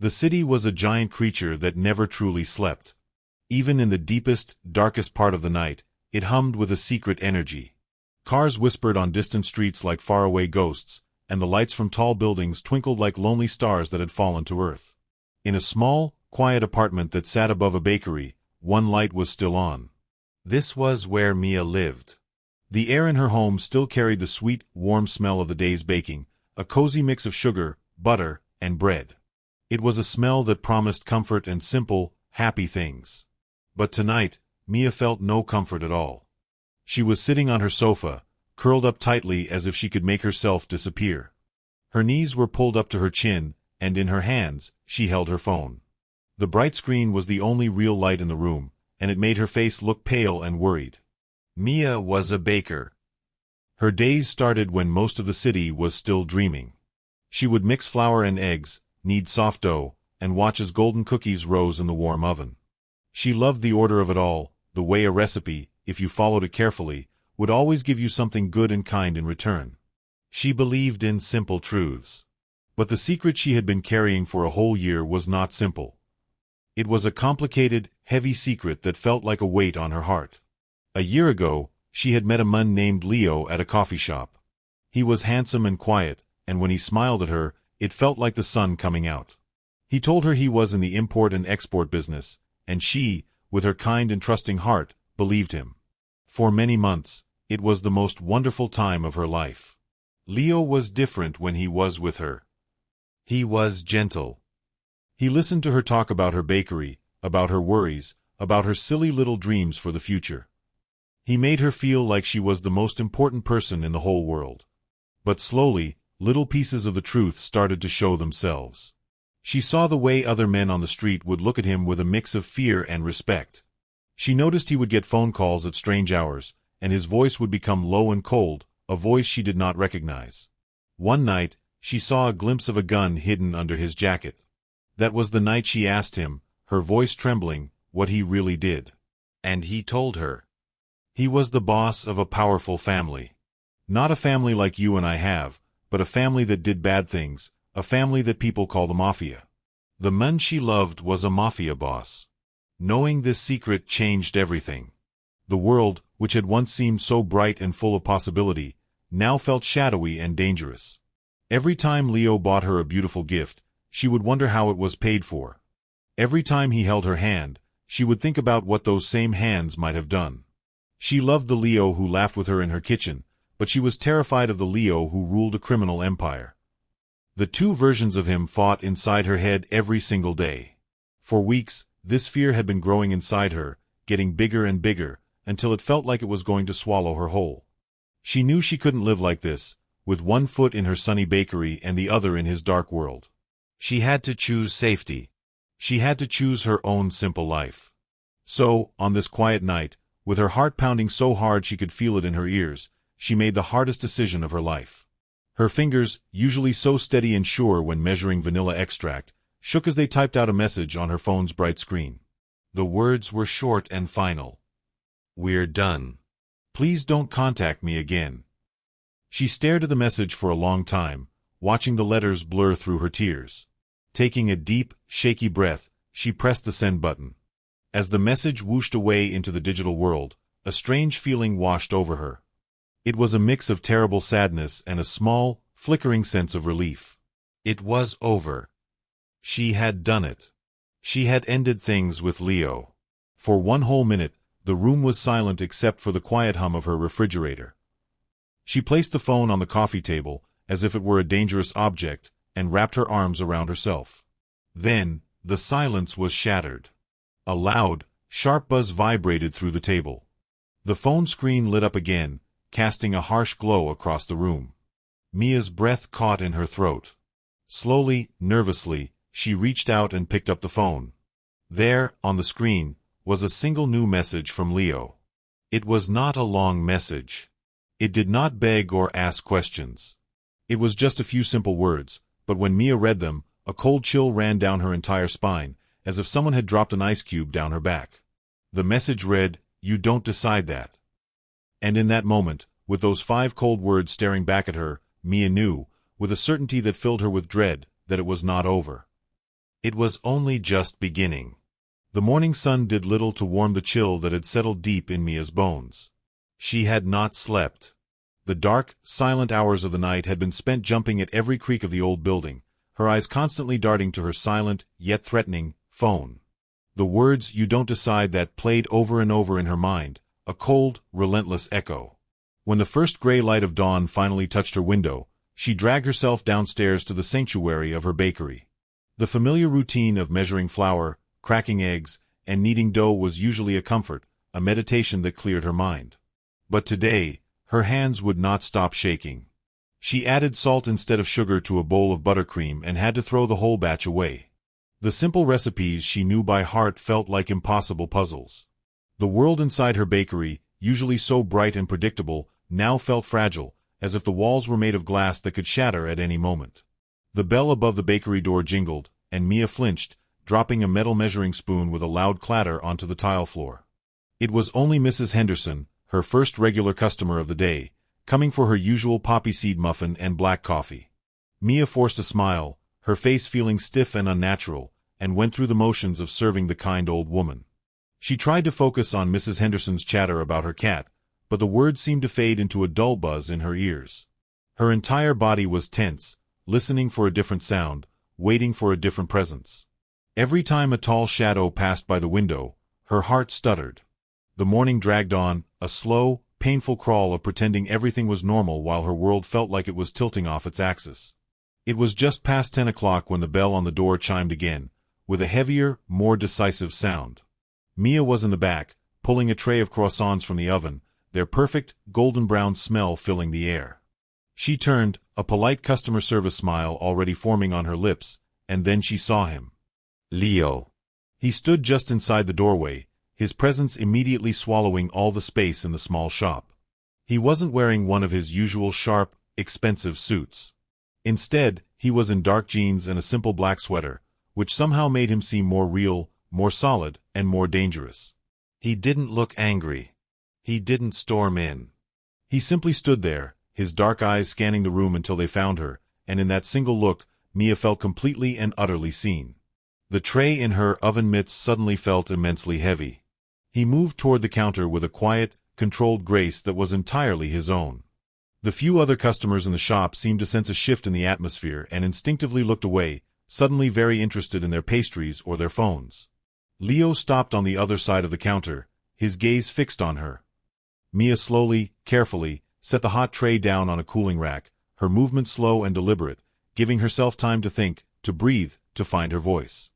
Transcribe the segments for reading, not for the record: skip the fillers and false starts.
The city was a giant creature that never truly slept. Even in the deepest, darkest part of the night, it hummed with a secret energy. Cars whispered on distant streets like faraway ghosts, and the lights from tall buildings twinkled like lonely stars that had fallen to earth. In a small, quiet apartment that sat above a bakery, one light was still on. This was where Mia lived. The air in her home still carried the sweet, warm smell of the day's baking, a cozy mix of sugar, butter, and bread. It was a smell that promised comfort and simple, happy things. But tonight, Mia felt no comfort at all. She was sitting on her sofa, curled up tightly as if she could make herself disappear. Her knees were pulled up to her chin, and in her hands, she held her phone. The bright screen was the only real light in the room, and it made her face look pale and worried. Mia was a baker. Her days started when most of the city was still dreaming. She would mix flour and eggs, knead soft dough, and watch as golden cookies rose in the warm oven. She loved the order of it all, the way a recipe, if you followed it carefully, would always give you something good and kind in return. She believed in simple truths. But the secret she had been carrying for a whole year was not simple. It was a complicated, heavy secret that felt like a weight on her heart. A year ago, she had met a man named Leo at a coffee shop. He was handsome and quiet, and when he smiled at her, it felt like the sun coming out. He told her he was in the import and export business, and she, with her kind and trusting heart, believed him. For many months, it was the most wonderful time of her life. Leo was different when he was with her. He was gentle. He listened to her talk about her bakery, about her worries, about her silly little dreams for the future. He made her feel like she was the most important person in the whole world. But slowly, little pieces of the truth started to show themselves. She saw the way other men on the street would look at him with a mix of fear and respect. She noticed he would get phone calls at strange hours, and his voice would become low and cold, a voice she did not recognize. One night, she saw a glimpse of a gun hidden under his jacket. That was the night she asked him, her voice trembling, what he really did. And he told her. He was the boss of a powerful family. Not a family like you and I have, but a family that did bad things, a family that people call the Mafia. The man she loved was a Mafia boss. Knowing this secret changed everything. The world, which had once seemed so bright and full of possibility, now felt shadowy and dangerous. Every time Leo bought her a beautiful gift, she would wonder how it was paid for. Every time he held her hand, she would think about what those same hands might have done. She loved the Leo who laughed with her in her kitchen, but she was terrified of the Leo who ruled a criminal empire. The two versions of him fought inside her head every single day. For weeks, this fear had been growing inside her, getting bigger and bigger, until it felt like it was going to swallow her whole. She knew she couldn't live like this, with one foot in her sunny bakery and the other in his dark world. She had to choose safety. She had to choose her own simple life. So, on this quiet night, with her heart pounding so hard she could feel it in her ears, she made the hardest decision of her life. Her fingers, usually so steady and sure when measuring vanilla extract, shook as they typed out a message on her phone's bright screen. The words were short and final. "We're done. Please don't contact me again." She stared at the message for a long time, watching the letters blur through her tears. Taking a deep, shaky breath, she pressed the send button. As the message whooshed away into the digital world, a strange feeling washed over her. It was a mix of terrible sadness and a small, flickering sense of relief. It was over. She had done it. She had ended things with Leo. For one whole minute, the room was silent except for the quiet hum of her refrigerator. She placed the phone on the coffee table, as if it were a dangerous object, and wrapped her arms around herself. Then, the silence was shattered. A loud, sharp buzz vibrated through the table. The phone screen lit up again, casting a harsh glow across the room. Mia's breath caught in her throat. Slowly, nervously, she reached out and picked up the phone. There, on the screen, was a single new message from Leo. It was not a long message. It did not beg or ask questions. It was just a few simple words, but when Mia read them, a cold chill ran down her entire spine, as if someone had dropped an ice cube down her back. The message read, "You don't decide that." And in that moment, with those 5 cold words staring back at her, Mia knew, with a certainty that filled her with dread, that it was not over. It was only just beginning. The morning sun did little to warm the chill that had settled deep in Mia's bones. She had not slept. The dark, silent hours of the night had been spent jumping at every creak of the old building, her eyes constantly darting to her silent, yet threatening, phone. The words "you don't decide" that played over and over in her mind, a cold, relentless echo. When the first gray light of dawn finally touched her window, she dragged herself downstairs to the sanctuary of her bakery. The familiar routine of measuring flour, cracking eggs, and kneading dough was usually a comfort, a meditation that cleared her mind. But today, her hands would not stop shaking. She added salt instead of sugar to a bowl of buttercream and had to throw the whole batch away. The simple recipes she knew by heart felt like impossible puzzles. The world inside her bakery, usually so bright and predictable, now felt fragile, as if the walls were made of glass that could shatter at any moment. The bell above the bakery door jingled, and Mia flinched, dropping a metal measuring spoon with a loud clatter onto the tile floor. It was only Mrs. Henderson, her first regular customer of the day, coming for her usual poppy seed muffin and black coffee. Mia forced a smile, her face feeling stiff and unnatural, and went through the motions of serving the kind old woman. She tried to focus on Mrs. Henderson's chatter about her cat, but the words seemed to fade into a dull buzz in her ears. Her entire body was tense, listening for a different sound, waiting for a different presence. Every time a tall shadow passed by the window, her heart stuttered. The morning dragged on, a slow, painful crawl of pretending everything was normal while her world felt like it was tilting off its axis. It was just past 10 o'clock when the bell on the door chimed again, with a heavier, more decisive sound. Mia was in the back, pulling a tray of croissants from the oven, their perfect, golden-brown smell filling the air. She turned, a polite customer service smile already forming on her lips, and then she saw him. Leo. He stood just inside the doorway, his presence immediately swallowing all the space in the small shop. He wasn't wearing one of his usual sharp, expensive suits. Instead, he was in dark jeans and a simple black sweater, which somehow made him seem more real, more solid, and more dangerous. He didn't look angry. He didn't storm in. He simply stood there, his dark eyes scanning the room until they found her, and in that single look, Mia felt completely and utterly seen. The tray in her oven mitts suddenly felt immensely heavy. He moved toward the counter with a quiet, controlled grace that was entirely his own. The few other customers in the shop seemed to sense a shift in the atmosphere and instinctively looked away, suddenly very interested in their pastries or their phones. Leo stopped on the other side of the counter, his gaze fixed on her. Mia slowly, carefully, set the hot tray down on a cooling rack, her movement slow and deliberate, giving herself time to think, to breathe, to find her voice.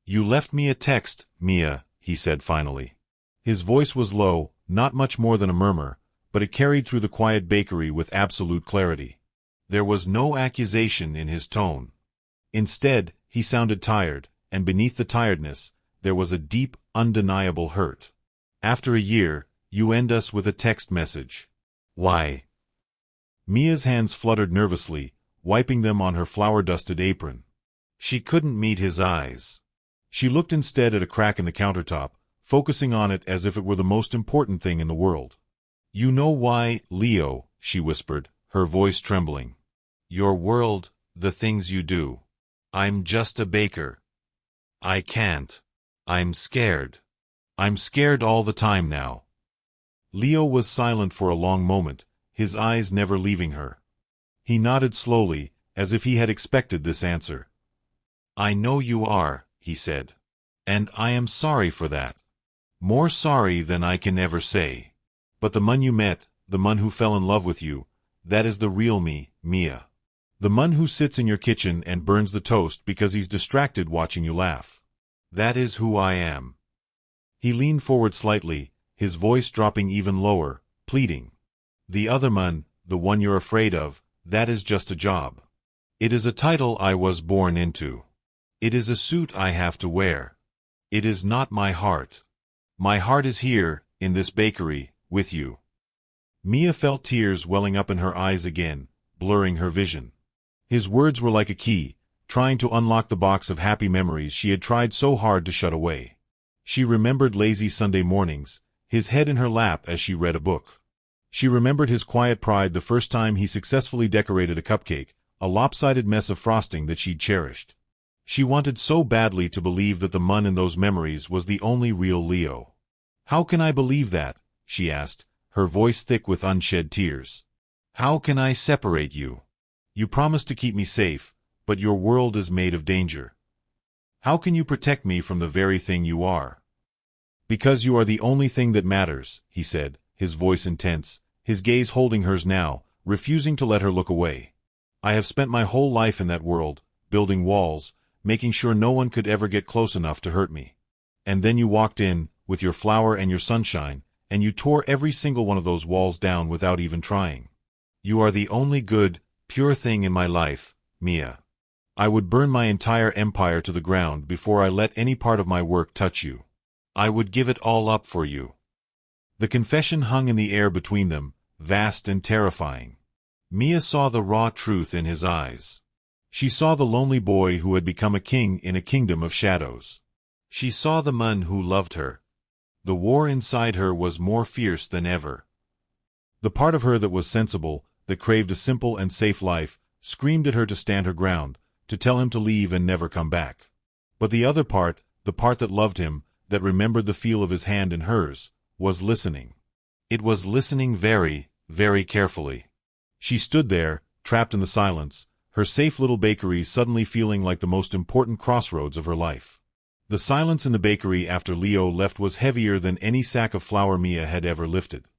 "You left me a text, Mia," he said finally. His voice was low, not much more than a murmur, but it carried through the quiet bakery with absolute clarity. There was no accusation in his tone. Instead, he sounded tired, and beneath the tiredness, there was a deep, undeniable hurt. "After a year, you end us with a text message. Why?" Mia's hands fluttered nervously, wiping them on her flour-dusted apron. She couldn't meet his eyes. She looked instead at a crack in the countertop, focusing on it as if it were the most important thing in the world. "You know why, Leo," she whispered, her voice trembling. "Your world, the things you do. I'm just a baker. I can't. I'm scared. I'm scared all the time now." Leo was silent for a long moment, his eyes never leaving her. He nodded slowly, as if he had expected this answer. "I know you are," he said. "And I am sorry for that. More sorry than I can ever say. But the man you met, the man who fell in love with you, that is the real me, Mia. The man who sits in your kitchen and burns the toast because he's distracted watching you laugh. That is who I am." He leaned forward slightly, his voice dropping even lower, pleading. "The other man, the one you're afraid of, that is just a job. It is a title I was born into. It is a suit I have to wear. It is not my heart. My heart is here, in this bakery, with you." Mia felt tears welling up in her eyes again, blurring her vision. His words were like a key, trying to unlock the box of happy memories she had tried so hard to shut away. She remembered lazy Sunday mornings, his head in her lap as she read a book. She remembered his quiet pride the first time he successfully decorated a cupcake, a lopsided mess of frosting that she'd cherished. She wanted so badly to believe that the Mun in those memories was the only real Leo. "How can I believe that?" she asked, her voice thick with unshed tears. "How can I separate you? You promised to keep me safe, but your world is made of danger. How can you protect me from the very thing you are?" "Because you are the only thing that matters," he said, his voice intense, his gaze holding hers now, refusing to let her look away. "I have spent my whole life in that world, building walls, making sure no one could ever get close enough to hurt me. And then you walked in, with your flower and your sunshine, and you tore every single one of those walls down without even trying. You are the only good, pure thing in my life, Mia. I would burn my entire empire to the ground before I let any part of my work touch you. I would give it all up for you." The confession hung in the air between them, vast and terrifying. Mia saw the raw truth in his eyes. She saw the lonely boy who had become a king in a kingdom of shadows. She saw the Mun who loved her. The war inside her was more fierce than ever. The part of her that was sensible, that craved a simple and safe life, screamed at her to stand her ground, to tell him to leave and never come back. But the other part, the part that loved him, that remembered the feel of his hand in hers, was listening. It was listening very, very carefully. She stood there, trapped in the silence, her safe little bakery suddenly feeling like the most important crossroads of her life. The silence in the bakery after Leo left was heavier than any sack of flour Mia had ever lifted.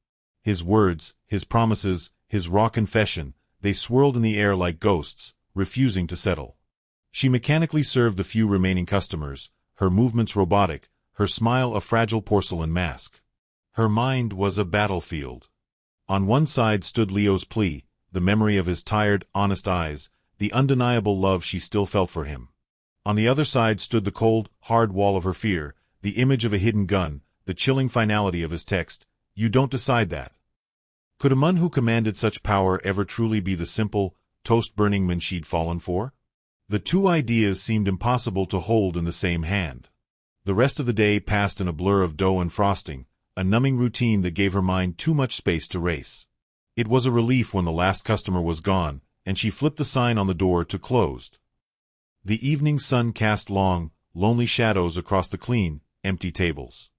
His words, his promises, his raw confession, they swirled in the air like ghosts, refusing to settle. She mechanically served the few remaining customers, her movements robotic, her smile a fragile porcelain mask. Her mind was a battlefield. On one side stood Leo's plea, the memory of his tired, honest eyes, the undeniable love she still felt for him. On the other side stood the cold, hard wall of her fear, the image of a hidden gun, the chilling finality of his text, "You don't decide that." Could a Mun who commanded such power ever truly be the simple, toast-burning man she'd fallen for? The two ideas seemed impossible to hold in the same hand. The rest of the day passed in a blur of dough and frosting, a numbing routine that gave her mind too much space to race. It was a relief when the last customer was gone, and she flipped the sign on the door to closed. The evening sun cast long, lonely shadows across the clean, empty tables.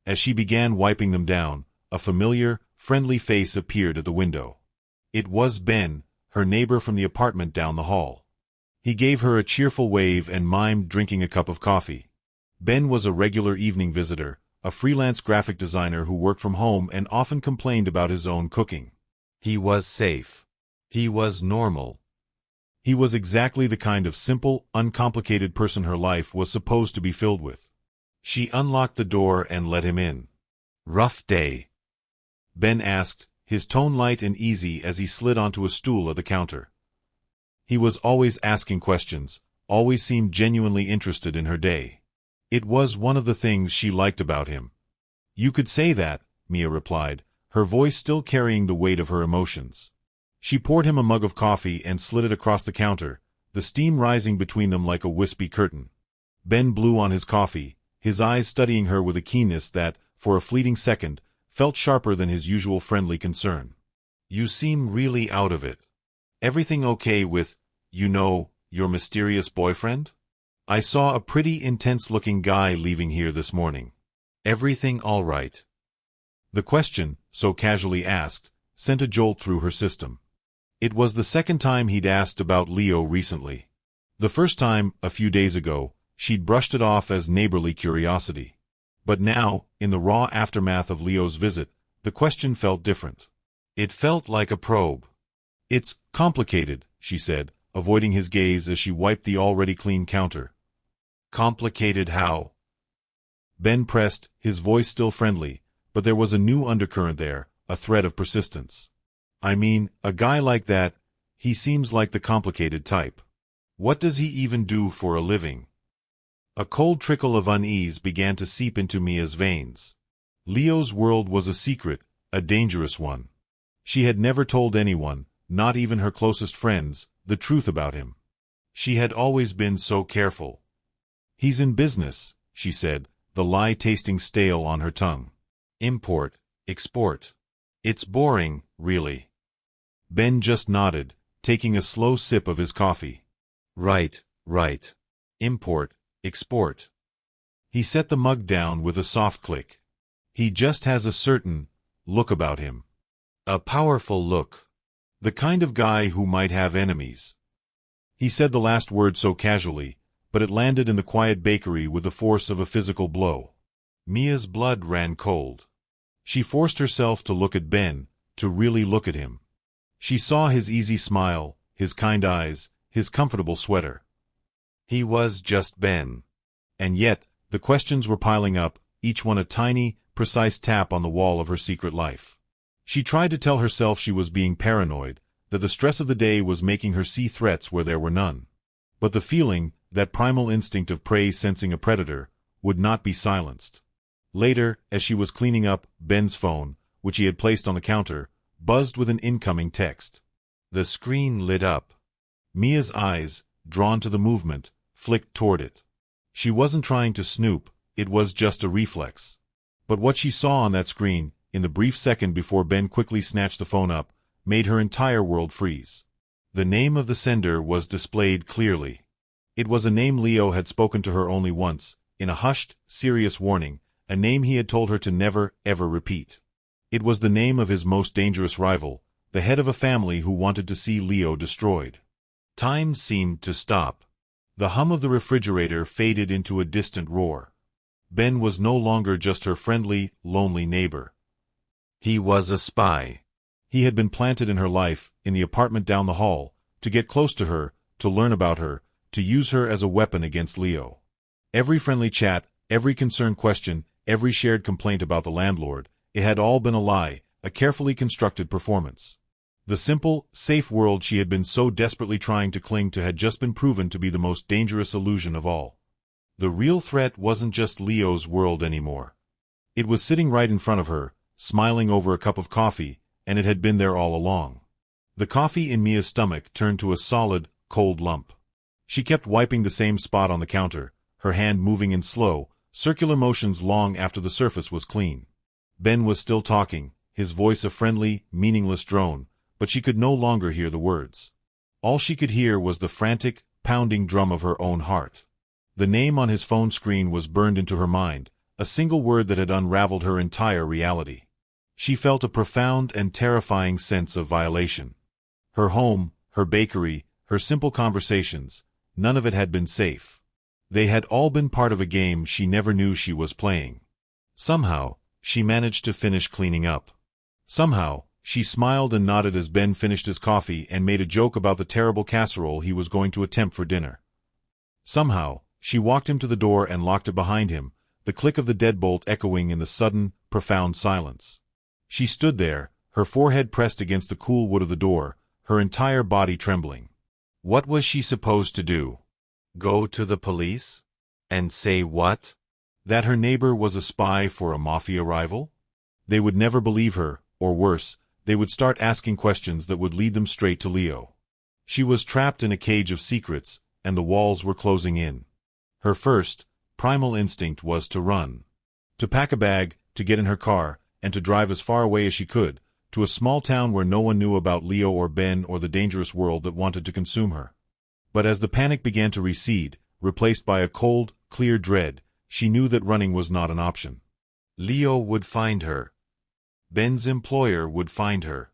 As she began wiping them down, a familiar, friendly face appeared at the window. It was Ben, her neighbor from the apartment down the hall. He gave her a cheerful wave and mimed drinking a cup of coffee. Ben was a regular evening visitor, a freelance graphic designer who worked from home and often complained about his own cooking. He was safe. He was normal. He was exactly the kind of simple, uncomplicated person her life was supposed to be filled with. She unlocked the door and let him in. "Rough day?" Ben asked, his tone light and easy as he slid onto a stool at the counter. He was always asking questions, always seemed genuinely interested in her day. It was one of the things she liked about him. "You could say that," Mia replied, her voice still carrying the weight of her emotions. She poured him a mug of coffee and slid it across the counter, the steam rising between them like a wispy curtain. Ben blew on his coffee, his eyes studying her with a keenness that, for a fleeting second, felt sharper than his usual friendly concern. "You seem really out of it. Everything okay with, your mysterious boyfriend? I saw a pretty intense-looking guy leaving here this morning. Everything all right?" The question, so casually asked, sent a jolt through her system. It was the second time he'd asked about Leo recently. The first time, a few days ago, she'd brushed it off as neighborly curiosity. But now, in the raw aftermath of Leo's visit, the question felt different. It felt like a probe. "It's complicated," she said, avoiding his gaze as she wiped the already clean counter. "Complicated how?" Ben pressed, his voice still friendly, but there was a new undercurrent there, a thread of persistence. "I mean, a guy like that, he seems like the complicated type. What does he even do for a living?" A cold trickle of unease began to seep into Mia's veins. Leo's world was a secret, a dangerous one. She had never told anyone, not even her closest friends, the truth about him. She had always been so careful. "He's in business," she said, the lie tasting stale on her tongue. "Import, export. It's boring, really." Ben just nodded, taking a slow sip of his coffee. Right. Import, export. He set the mug down with a soft click. He just has a certain look about him. A powerful look. The kind of guy who might have enemies. He said the last word so casually, but it landed in the quiet bakery with the force of a physical blow. Mia's blood ran cold. She forced herself to look at Ben, to really look at him. She saw his easy smile, his kind eyes, his comfortable sweater. He was just Ben. And yet, the questions were piling up, each one a tiny, precise tap on the wall of her secret life. She tried to tell herself she was being paranoid, that the stress of the day was making her see threats where there were none. But the feeling, that primal instinct of prey sensing a predator, would not be silenced. Later, as she was cleaning up, Ben's phone, which he had placed on the counter, buzzed with an incoming text. The screen lit up. Mia's eyes, drawn to the movement, flicked toward it. She wasn't trying to snoop, it was just a reflex. But what she saw on that screen, in the brief second before Ben quickly snatched the phone up, made her entire world freeze. The name of the sender was displayed clearly. It was a name Leo had spoken to her only once, in a hushed, serious warning, a name he had told her to never, ever repeat. It was the name of his most dangerous rival, the head of a family who wanted to see Leo destroyed. Time seemed to stop. The hum of the refrigerator faded into a distant roar. Ben was no longer just her friendly, lonely neighbor. He was a spy. He had been planted in her life, in the apartment down the hall, to get close to her, to learn about her, to use her as a weapon against Leo. Every friendly chat, every concerned question, every shared complaint about the landlord, it had all been a lie, a carefully constructed performance. The simple, safe world she had been so desperately trying to cling to had just been proven to be the most dangerous illusion of all. The real threat wasn't just Leo's world anymore. It was sitting right in front of her, smiling over a cup of coffee, and it had been there all along. The coffee in Mia's stomach turned to a solid, cold lump. She kept wiping the same spot on the counter, her hand moving in slow, circular motions long after the surface was clean. Ben was still talking, his voice a friendly, meaningless drone, but she could no longer hear the words. All she could hear was the frantic, pounding drum of her own heart. The name on his phone screen was burned into her mind, a single word that had unraveled her entire reality. She felt a profound and terrifying sense of violation. Her home, her bakery, her simple conversations, none of it had been safe. They had all been part of a game she never knew she was playing. Somehow, she managed to finish cleaning up. Somehow, she smiled and nodded as Ben finished his coffee and made a joke about the terrible casserole he was going to attempt for dinner. Somehow, she walked him to the door and locked it behind him, the click of the deadbolt echoing in the sudden, profound silence. She stood there, her forehead pressed against the cool wood of the door, her entire body trembling. What was she supposed to do? Go to the police? And say what? That her neighbor was a spy for a Mafia rival? They would never believe her, or worse, they would start asking questions that would lead them straight to Leo. She was trapped in a cage of secrets, and the walls were closing in. Her first, primal instinct was to run. To pack a bag, to get in her car, and to drive as far away as she could, to a small town where no one knew about Leo or Ben or the dangerous world that wanted to consume her. But as the panic began to recede, replaced by a cold, clear dread, she knew that running was not an option. Leo would find her. Ben's employer would find her.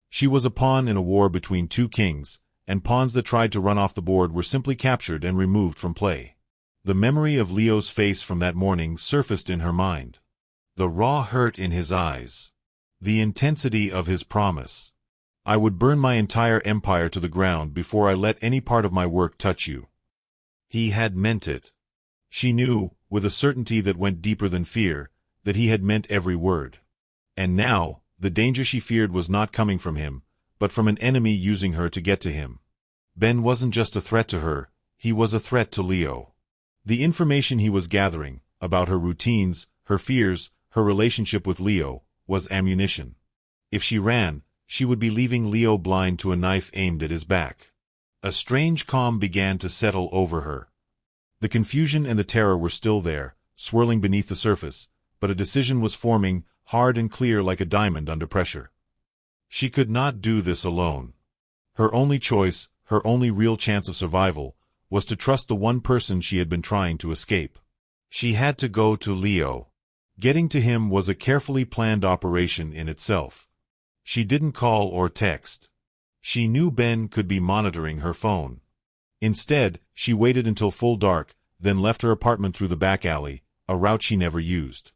She was a pawn in a war between two kings, and pawns that tried to run off the board were simply captured and removed from play. The memory of Leo's face from that morning surfaced in her mind. The raw hurt in his eyes. The intensity of his promise. I would burn my entire empire to the ground before I let any part of my work touch you. He had meant it. She knew, with a certainty that went deeper than fear, that he had meant every word. And now, the danger she feared was not coming from him, but from an enemy using her to get to him. Ben wasn't just a threat to her, he was a threat to Leo. The information he was gathering, about her routines, her fears, her relationship with Leo, was ammunition. If she ran, she would be leaving Leo blind to a knife aimed at his back. A strange calm began to settle over her. The confusion and the terror were still there, swirling beneath the surface, but a decision was forming, hard and clear like a diamond under pressure. She could not do this alone. Her only choice, her only real chance of survival, was to trust the one person she had been trying to escape. She had to go to Leo. Getting to him was a carefully planned operation in itself. She didn't call or text. She knew Ben could be monitoring her phone. Instead, she waited until full dark, then left her apartment through the back alley, a route she never used.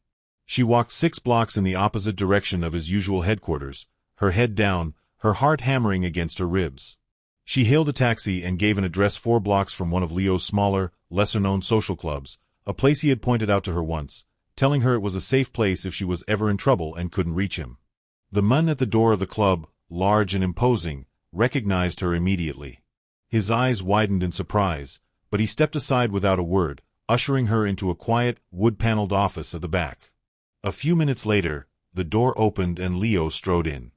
She walked 6 blocks in the opposite direction of his usual headquarters, her head down, her heart hammering against her ribs. She hailed a taxi and gave an address 4 blocks from one of Leo's smaller, lesser-known social clubs, a place he had pointed out to her once, telling her it was a safe place if she was ever in trouble and couldn't reach him. The man at the door of the club, large and imposing, recognized her immediately. His eyes widened in surprise, but he stepped aside without a word, ushering her into a quiet, wood-paneled office at the back. A few minutes later, the door opened and Leo strode in.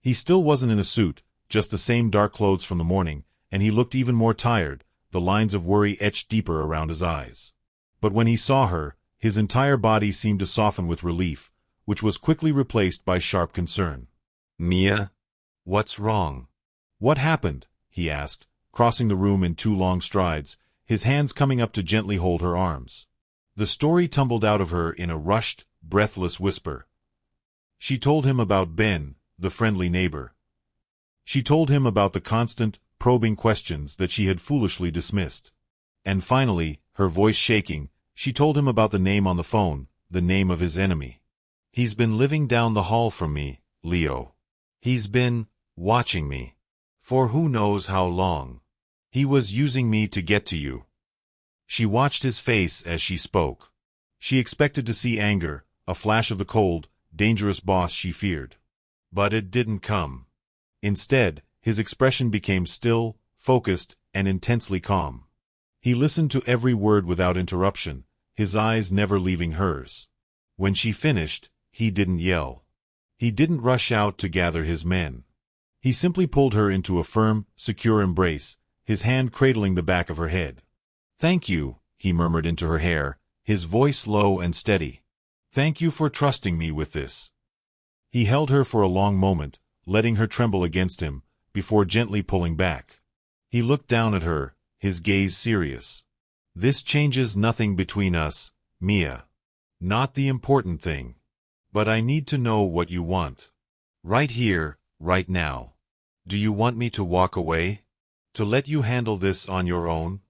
He still wasn't in a suit, just the same dark clothes from the morning, and he looked even more tired, the lines of worry etched deeper around his eyes. But when he saw her, his entire body seemed to soften with relief, which was quickly replaced by sharp concern. "Mia? What's wrong?" "What happened?" he asked, crossing the room in 2 long strides, his hands coming up to gently hold her arms. The story tumbled out of her in a rushed, breathless whisper. She told him about Ben, the friendly neighbor. She told him about the constant, probing questions that she had foolishly dismissed. And finally, her voice shaking, she told him about the name on the phone, the name of his enemy. "He's been living down the hall from me, Leo. He's been watching me. For who knows how long. He was using me to get to you." She watched his face as she spoke. She expected to see anger, a flash of the cold, dangerous boss she feared. But it didn't come. Instead, his expression became still, focused, and intensely calm. He listened to every word without interruption, his eyes never leaving hers. When she finished, he didn't yell. He didn't rush out to gather his men. He simply pulled her into a firm, secure embrace, his hand cradling the back of her head. "Thank you," he murmured into her hair, his voice low and steady. "Thank you for trusting me with this." He held her for a long moment, letting her tremble against him, before gently pulling back. He looked down at her, his gaze serious. "This changes nothing between us, Mia. Not the important thing. But I need to know what you want. Right here, right now. Do you want me to walk away? To let you handle this on your own?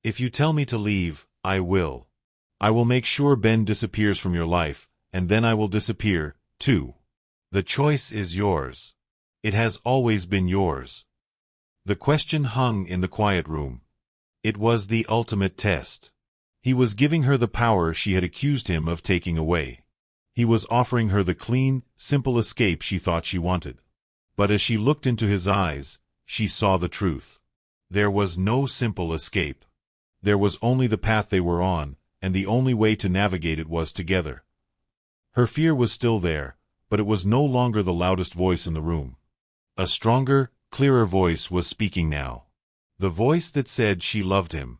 If you tell me to leave, I will. I will make sure Ben disappears from your life, and then I will disappear, too. The choice is yours. It has always been yours." The question hung in the quiet room. It was the ultimate test. He was giving her the power she had accused him of taking away. He was offering her the clean, simple escape she thought she wanted. But as she looked into his eyes, she saw the truth. There was no simple escape. There was only the path they were on, and the only way to navigate it was together. Her fear was still there, but it was no longer the loudest voice in the room. A stronger, clearer voice was speaking now. The voice that said she loved him.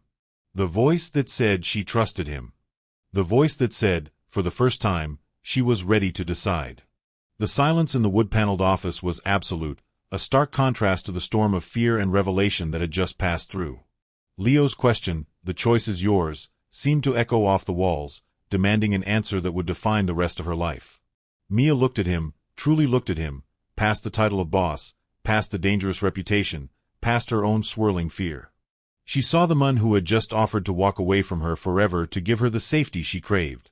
The voice that said she trusted him. The voice that said, for the first time, she was ready to decide. The silence in the wood-paneled office was absolute, a stark contrast to the storm of fear and revelation that had just passed through. Leo's question, "The choice is yours," seemed to echo off the walls, demanding an answer that would define the rest of her life. Mia looked at him, truly looked at him, past the title of boss, past the dangerous reputation, past her own swirling fear. She saw the man who had just offered to walk away from her forever to give her the safety she craved.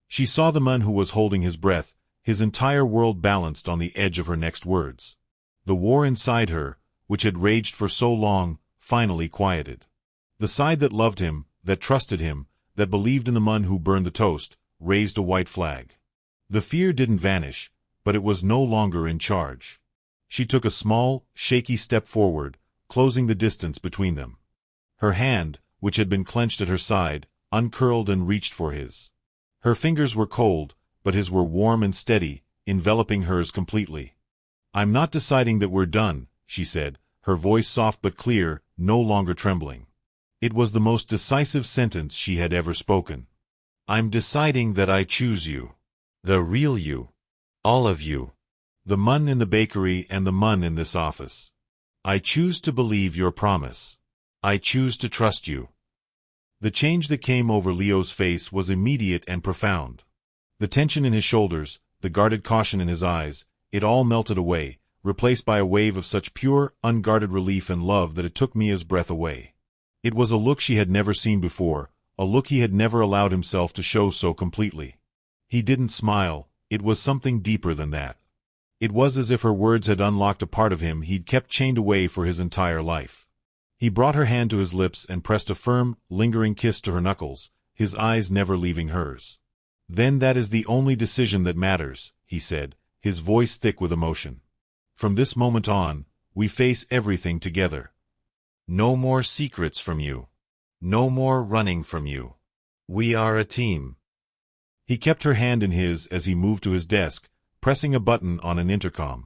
She saw the man who was holding his breath, his entire world balanced on the edge of her next words. The war inside her, which had raged for so long, finally quieted. The side that loved him, that trusted him, that believed in the man who burned the toast, raised a white flag. The fear didn't vanish, but it was no longer in charge. She took a small, shaky step forward, closing the distance between them. Her hand, which had been clenched at her side, uncurled and reached for his. Her fingers were cold, but his were warm and steady, enveloping hers completely. "I'm not deciding that we're done," she said, her voice soft but clear, no longer trembling. It was the most decisive sentence she had ever spoken. "I'm deciding that I choose you. The real you. All of you. The man in the bakery and the man in this office. I choose to believe your promise. I choose to trust you. The change that came over Leo's face was immediate and profound. The tension in his shoulders, the guarded caution in his eyes, it all melted away, replaced by a wave of such pure, unguarded relief and love that it took Mia's breath away. It was a look she had never seen before, a look he had never allowed himself to show so completely. He didn't smile, it was something deeper than that. It was as if her words had unlocked a part of him he'd kept chained away for his entire life. He brought her hand to his lips and pressed a firm, lingering kiss to her knuckles, his eyes never leaving hers. Then that is the only decision that matters, he said, his voice thick with emotion. From this moment on, we face everything together. No more secrets from you. No more running from you. We are a team. He kept her hand in his as he moved to his desk, pressing a button on an intercom.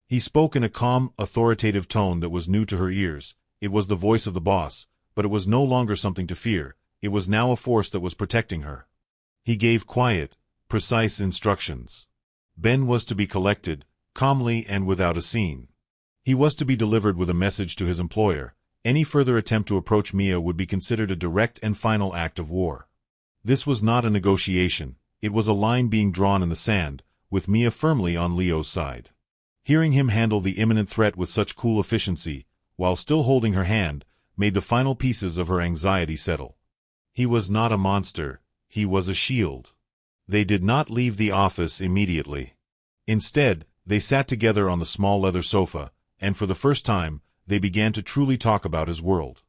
He spoke in a calm, authoritative tone that was new to her ears. It was the voice of the boss, but it was no longer something to fear. It was now a force that was protecting her. He gave quiet, precise instructions. Ben was to be collected, calmly and without a scene. He was to be delivered with a message to his employer. Any further attempt to approach Mia would be considered a direct and final act of war. This was not a negotiation, it was a line being drawn in the sand, with Mia firmly on Leo's side. Hearing him handle the imminent threat with such cool efficiency, while still holding her hand, made the final pieces of her anxiety settle. He was not a monster, he was a shield. They did not leave the office immediately. Instead, they sat together on the small leather sofa, and for the first time, they began to truly talk about his world.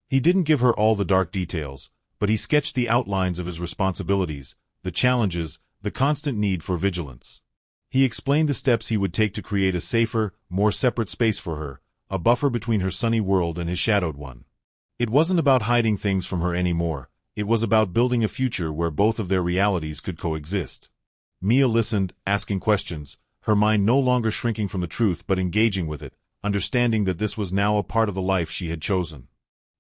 He didn't give her all the dark details, but he sketched the outlines of his responsibilities, the challenges, the constant need for vigilance. He explained the steps he would take to create a safer, more separate space for her, a buffer between her sunny world and his shadowed one. It wasn't about hiding things from her anymore, it was about building a future where both of their realities could coexist. Mia listened, asking questions, her mind no longer shrinking from the truth but engaging with it, understanding that this was now a part of the life she had chosen.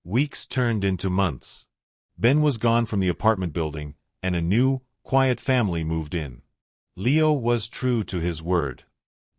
Weeks turned into months. Ben was gone from the apartment building, and a new, quiet family moved in. Leo was true to his word.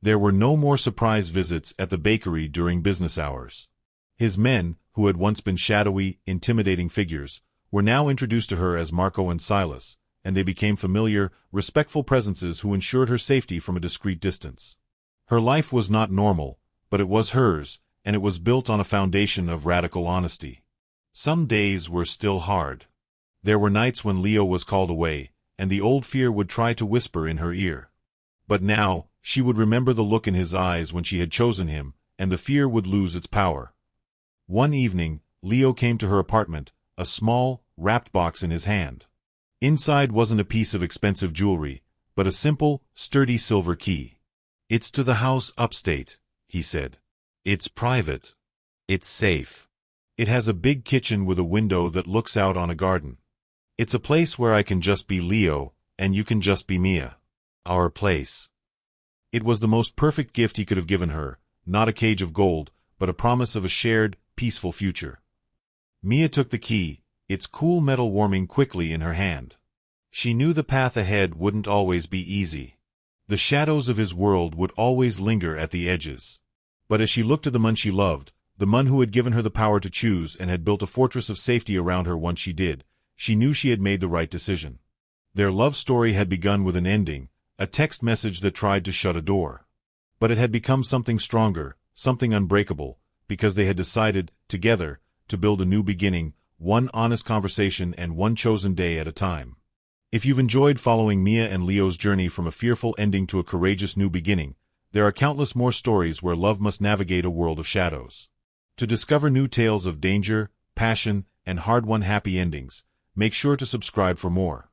There were no more surprise visits at the bakery during business hours. His men, who had once been shadowy, intimidating figures, were now introduced to her as Marco and Silas, and they became familiar, respectful presences who ensured her safety from a discreet distance. Her life was not normal, but it was hers, and it was built on a foundation of radical honesty. Some days were still hard. There were nights when Leo was called away, and the old fear would try to whisper in her ear. But now, she would remember the look in his eyes when she had chosen him, and the fear would lose its power. One evening, Leo came to her apartment, a small, wrapped box in his hand. Inside wasn't a piece of expensive jewelry, but a simple, sturdy silver key. "It's to the house upstate," he said. "It's private. It's safe. It has a big kitchen with a window that looks out on a garden. It's a place where I can just be Leo, and you can just be Mia. Our place." It was the most perfect gift he could have given her, not a cage of gold, but a promise of a shared, peaceful future. Mia took the key, its cool metal warming quickly in her hand. She knew the path ahead wouldn't always be easy. The shadows of his world would always linger at the edges. But as she looked at the man she loved, the man who had given her the power to choose and had built a fortress of safety around her once she did, she knew she had made the right decision. Their love story had begun with an ending, a text message that tried to shut a door. But it had become something stronger, something unbreakable, because they had decided, together, to build a new beginning, one honest conversation and one chosen day at a time. If you've enjoyed following Mia and Leo's journey from a fearful ending to a courageous new beginning, there are countless more stories where love must navigate a world of shadows. To discover new tales of danger, passion, and hard-won happy endings, make sure to subscribe for more.